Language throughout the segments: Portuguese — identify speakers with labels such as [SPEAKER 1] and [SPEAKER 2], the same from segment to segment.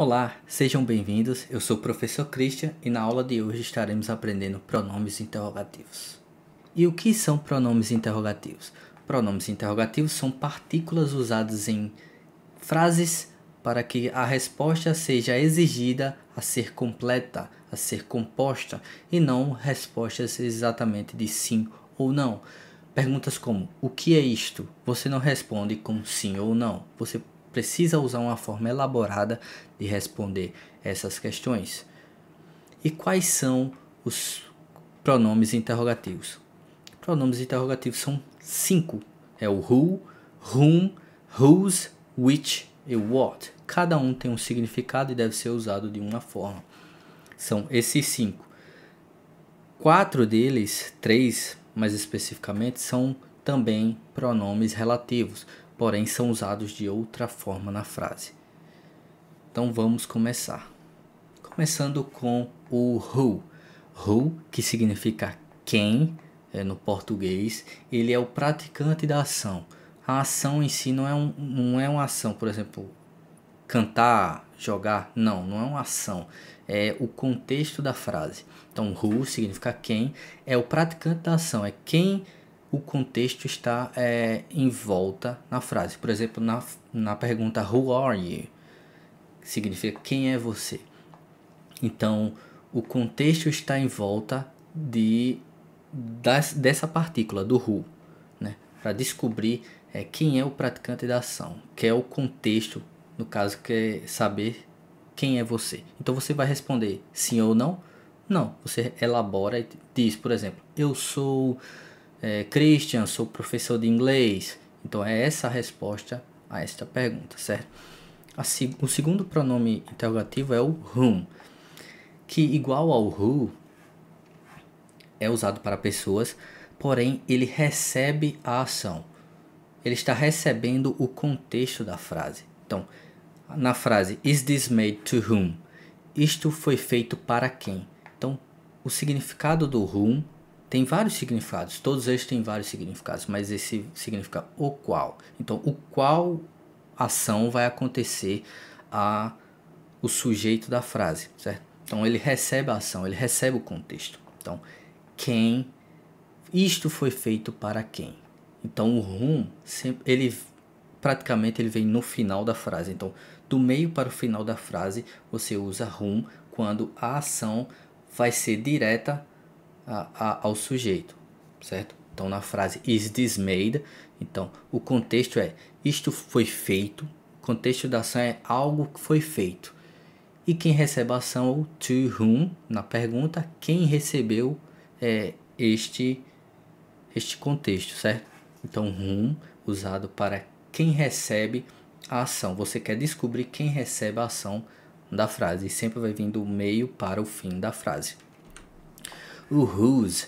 [SPEAKER 1] Olá, sejam bem-vindos. Eu sou o professor Christian e na aula de hoje estaremos aprendendo pronomes interrogativos. E o que são pronomes interrogativos? Pronomes interrogativos são partículas usadas em frases para que a resposta seja exigida a ser completa, a ser composta, e não respostas exatamente de sim ou não. Perguntas como o que é isto? Você não responde com sim ou não. Você precisa usar uma forma elaborada de responder essas questões. E quais são os pronomes interrogativos? Pronomes interrogativos são 5. É o who, whom, whose, which e what. Cada um tem um significado e deve ser usado de uma forma. São esses 5. 4 deles, 3 mais especificamente, são também pronomes relativos, porém são usados de outra forma na frase. Então vamos começar. Começando com o who. Who, que significa quem, no português, ele é o praticante da ação. A ação em si não é uma ação, por exemplo, cantar, jogar, não é uma ação, é o contexto da frase. Então, who significa quem, é o praticante da ação, é quem o contexto está em volta na frase. Por exemplo, na pergunta who are you, significa quem é você. Então, o contexto está em volta dessa partícula, do who, né? Para descobrir quem é o praticante da ação, que é o contexto, no caso, quer saber quem é você. Então, você vai responder sim ou não? Não, você elabora e diz, por exemplo, eu sou Christian, sou professor de inglês. Então, é essa a resposta a esta pergunta, certo? O segundo pronome interrogativo é o whom, que igual ao who é usado para pessoas, porém ele recebe a ação. Ele está recebendo o contexto da frase. Então, na frase is this made to whom? Isto foi feito para quem? Então, o significado do whom tem vários significados. Todos eles têm vários significados, mas esse significa o qual. Então, o qual ação vai acontecer a o sujeito da frase, certo? Então, ele recebe a ação, ele recebe o contexto. Então, quem, isto foi feito para quem? Então, o whom, ele praticamente ele vem no final da frase. Então, do meio para o final da frase, você usa whom quando a ação vai ser direta ao sujeito, certo? Então, na frase is this made, então o contexto é isto foi feito, o contexto da ação é algo que foi feito. E quem recebe a ação é o to whom, na pergunta, quem recebeu este contexto, certo? Então, whom, usado para quem recebe a ação. Você quer descobrir quem recebe a ação da frase. E sempre vai vir do meio para o fim da frase. O whose.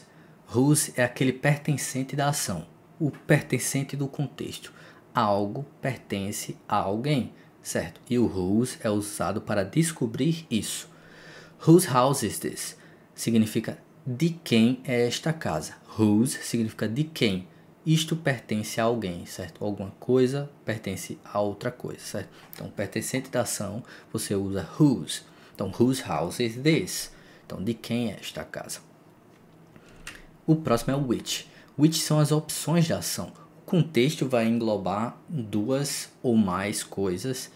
[SPEAKER 1] Whose é aquele pertencente da ação. O pertencente do contexto. Algo pertence a alguém, certo? E o whose é usado para descobrir isso. Whose house is this? Significa de quem é esta casa. Whose significa de quem. Isto pertence a alguém, certo? Alguma coisa pertence a outra coisa, certo? Então, pertencente da ação, você usa whose. Então, whose house is this? Então, de quem é esta casa? O próximo é o which. Which são as opções da ação. O contexto vai englobar duas ou mais coisas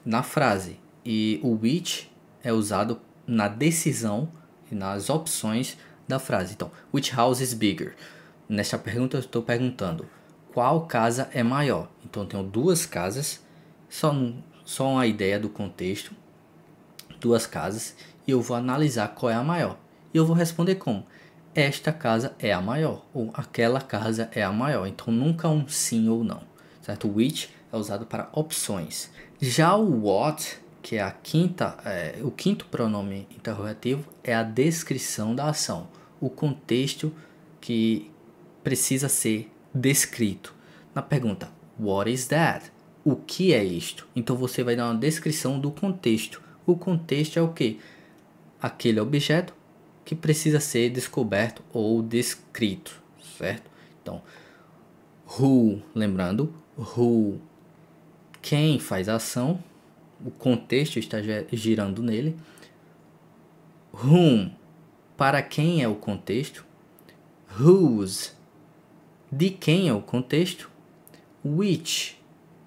[SPEAKER 1] na frase. E o which é usado na decisão e nas opções da frase. Então, which house is bigger? Nesta pergunta eu estou perguntando qual casa é maior. Então, eu tenho duas casas, só uma ideia do contexto, duas casas, e eu vou analisar qual é a maior. E eu vou responder como? Esta casa é a maior, ou aquela casa é a maior. Então, nunca um sim ou não, certo? Which é usado para opções. Já o what, que é o quinto pronome interrogativo, é a descrição da ação, o contexto que precisa ser descrito. Na pergunta, what is that? O que é isto? Então você vai dar uma descrição do contexto. O contexto é o que? Aquele objeto que precisa ser descoberto ou descrito, certo? Então, who, lembrando, who, quem faz a ação, o contexto está girando nele. Whom, para quem é o contexto. Whose, de quem é o contexto. Which,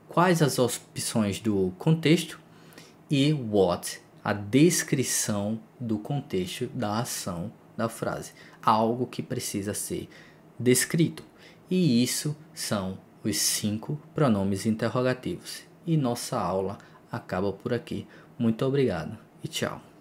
[SPEAKER 1] quais as opções do contexto. E what, a descrição do contexto da ação da frase. Algo que precisa ser descrito. E isso são os 5 pronomes interrogativos. E nossa aula acaba por aqui. Muito obrigado e tchau.